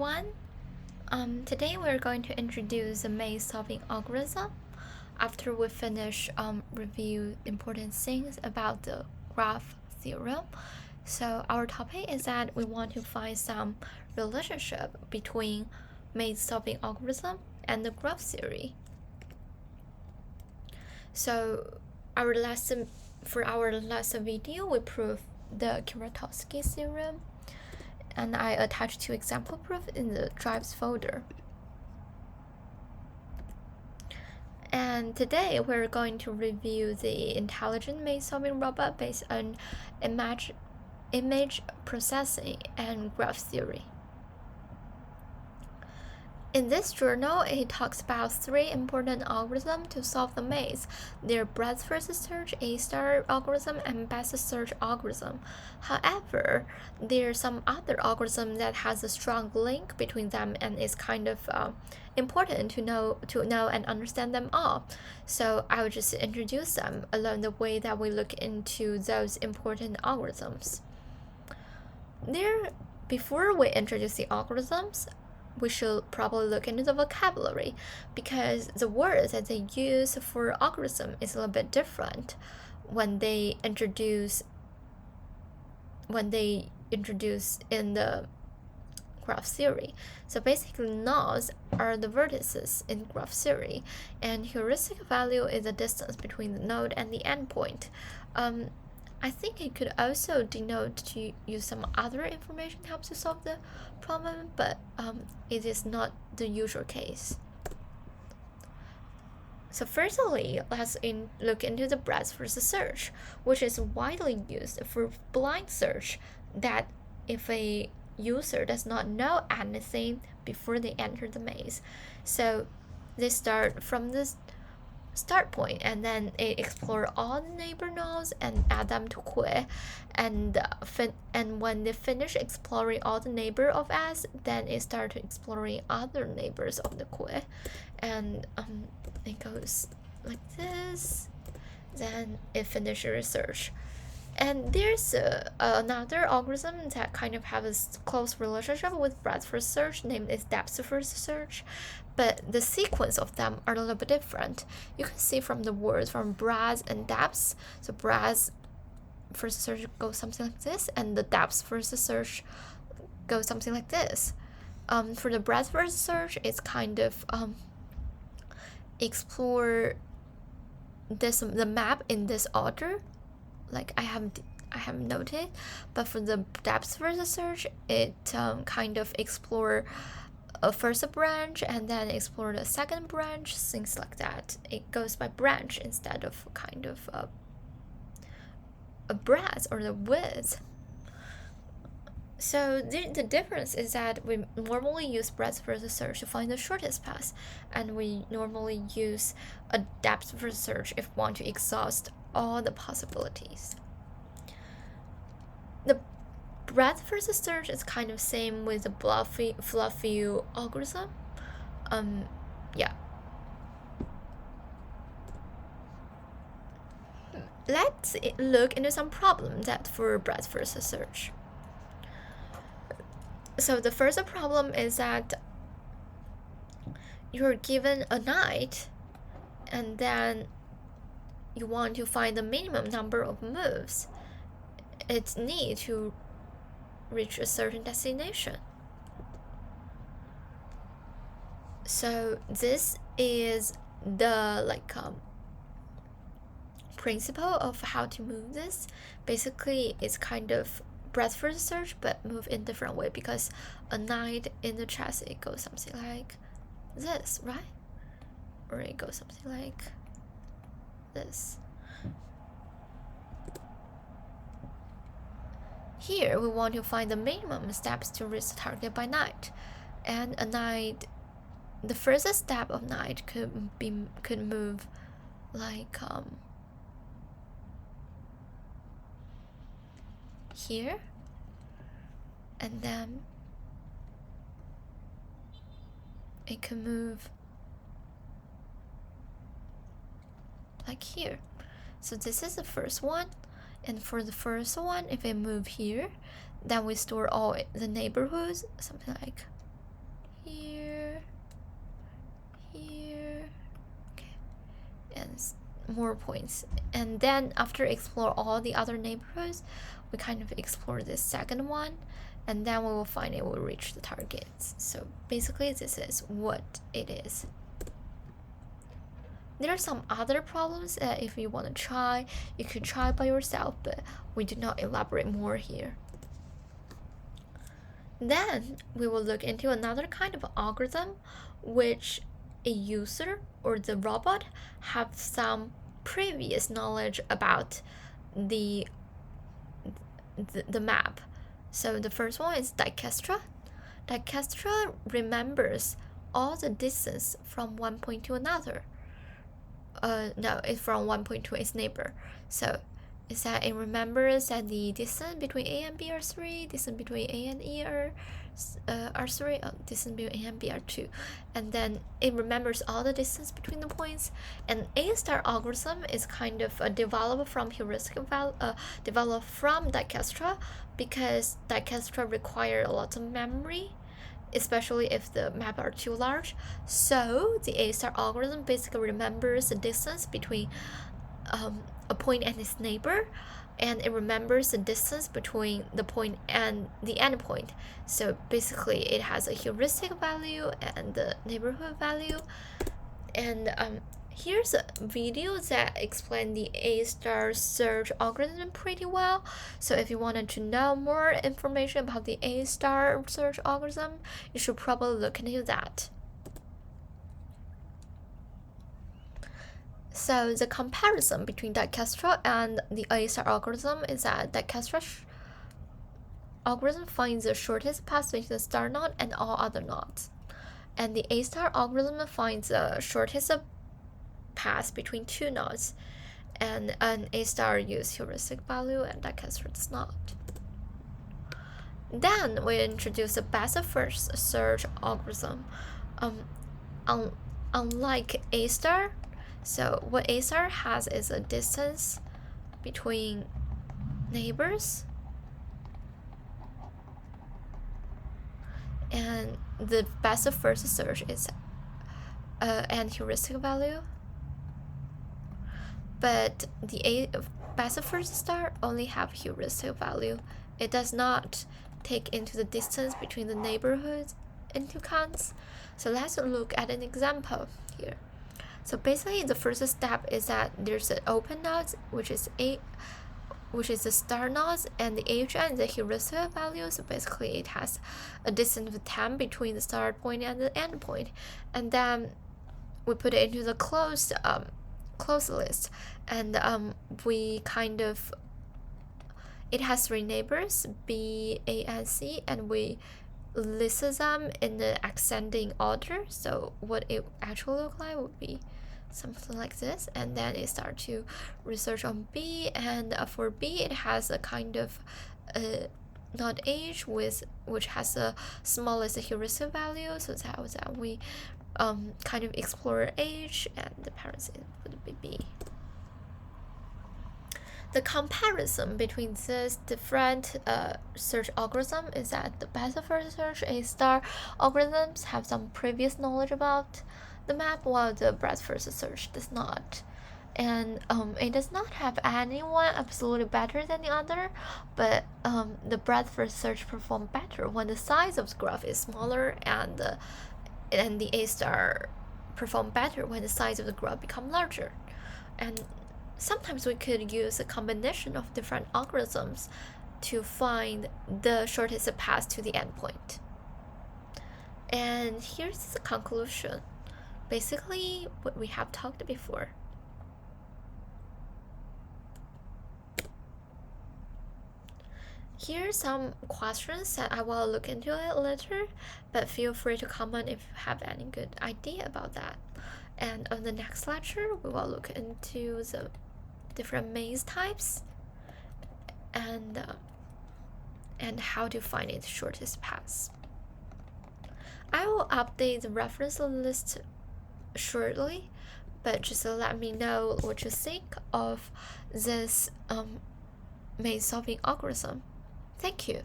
everyone. Today we're going to introduce the maze solving algorithm after we finish review important things about the graph theorem. So our topic is that we want to find some relationship between maze solving algorithm and the graph theory. So for our last video we proved the Kuratowski theorem, and I attached 2 example proof in the drives folder. And today we're going to review the intelligent maze solving robot based on image processing and graph theory. In this journal, it talks about 3 important algorithms to solve the maze. They're breadth first search, A-star algorithm, and best search algorithm. However, there's some other algorithm that has a strong link between them, and it's kind of important to know and understand them all. So I will just introduce them along the way that we look into those important algorithms. Before we introduce the algorithms, we should probably look into the vocabulary, because the words that they use for algorithm is a little bit different when they introduce in the graph theory. So basically, nodes are the vertices in graph theory, and heuristic value is the distance between the node and the endpoint. I think it could also denote to use some other information to help to solve the problem, but it is not the usual case. So firstly, let's look into the breadth first search, which is widely used for blind search, that if a user does not know anything before they enter the maze. So they start from this start point, and then it explore all the neighbor nodes and add them to queue, and when they finish exploring all the neighbor of S, then it start exploring other neighbors of the queue, and it goes like this, then it finishes research. And there's another algorithm that kind of have a close relationship with breadth first search, named is depth first search, but the sequence of them are a little bit different. You can see from the words from breadth and depth. So breadth first search goes something like this, and the depth first search goes something like this. For the breadth first search, it's kind of explore the map in this order, like I have noted, but for the depth first search, it kind of explore a first branch and then explore the second branch, things like that. It goes by branch instead of kind of a breadth or the width. So the difference is that we normally use breadth first search to find the shortest path, and we normally use a depth first search if we want to exhaust all the possibilities. The breadth first search is kind of same with the fluffy algorithm. Yeah. Let's look into some problems that for breadth first search. So the first problem is that you're given a night, and then you want to find the minimum number of moves it needs to reach a certain destination. So this is the principle of how to move this. Basically, it's kind of breadth first search but move in different way, because a knight in the chess, it goes something like this, right? Or it goes something like this. Here we want to find the minimum steps to reach the target by knight, and a knight, the first step of knight could move like here, and then it can move like here. So this is the first one, and for the first one, if I move here, then we store all the neighborhoods, something like more points. And then after explore all the other neighborhoods, we kind of explore this second one, and then we will find it will reach the targets. So basically this is what it is. There are some other problems that if you want to try, you could try by yourself, but we do not elaborate more here. Then we will look into another kind of algorithm which a user or the robot have some previous knowledge about the map. So the first one is Dijkstra. Dijkstra remembers all the distance from one point to another. No, it's from one point to its neighbor. So is that it remembers that the distance between A and B are 3, distance between A and E are 3, distance between A and B are 2, and then it remembers all the distance between the points. And A-star algorithm is kind of developed from developed from Dijkstra, because Dijkstra require a lot of memory, especially if the map are too large. So the A-star algorithm basically remembers the distance between a point and its neighbor, and it remembers the distance between the point and the endpoint. So basically it has a heuristic value and the neighborhood value. And here's a video that explains the A-star search algorithm pretty well. So if you wanted to know more information about the A-star search algorithm, you should probably look into that. So the comparison between Dijkstra and the A-star algorithm is that Dijkstra algorithm finds the shortest path between the star node and all other nodes, and the A-star algorithm finds the shortest path between two nodes, and an A-star uses heuristic value and Dijkstra does not. Then we introduce the best first search algorithm. Unlike A-star, so what A-star has is a distance between neighbors, and the best first search is an heuristic value. But the best first star only have heuristic value. It does not take into the distance between the neighborhoods into account. So let's look at an example here. So basically the first step is that there's an open node, which is the star nodes, and the HN is the heuristic value. So basically it has a distance of 10 between the start point and the end point. And then we put it into the closed list, and we kind of, it has 3 neighbors, B, A, and C, and we list them in the ascending order. So what it actually look like would be something like this, and then it start to research on B, and for B it has a kind of node H which has the smallest heuristic value. So that was that we kind of explore H, and the parents would be B. The comparison between these different search algorithms is that the best first search A-star algorithms have some previous knowledge about the map, while the breadth first search does not. And it does not have anyone absolutely better than the other, but the breadth first search performs better when the size of the graph is smaller, and the A-star perform better when the size of the graph become larger. And sometimes we could use a combination of different algorithms to find the shortest path to the endpoint. And here's the conclusion. Basically, what we have talked before. Here are some questions that I will look into it later, but feel free to comment if you have any good idea about that. And on the next lecture, we will look into the different maze types and how to find its shortest path. I will update the reference list shortly, but just let me know what you think of this maze solving algorithm. Thank you.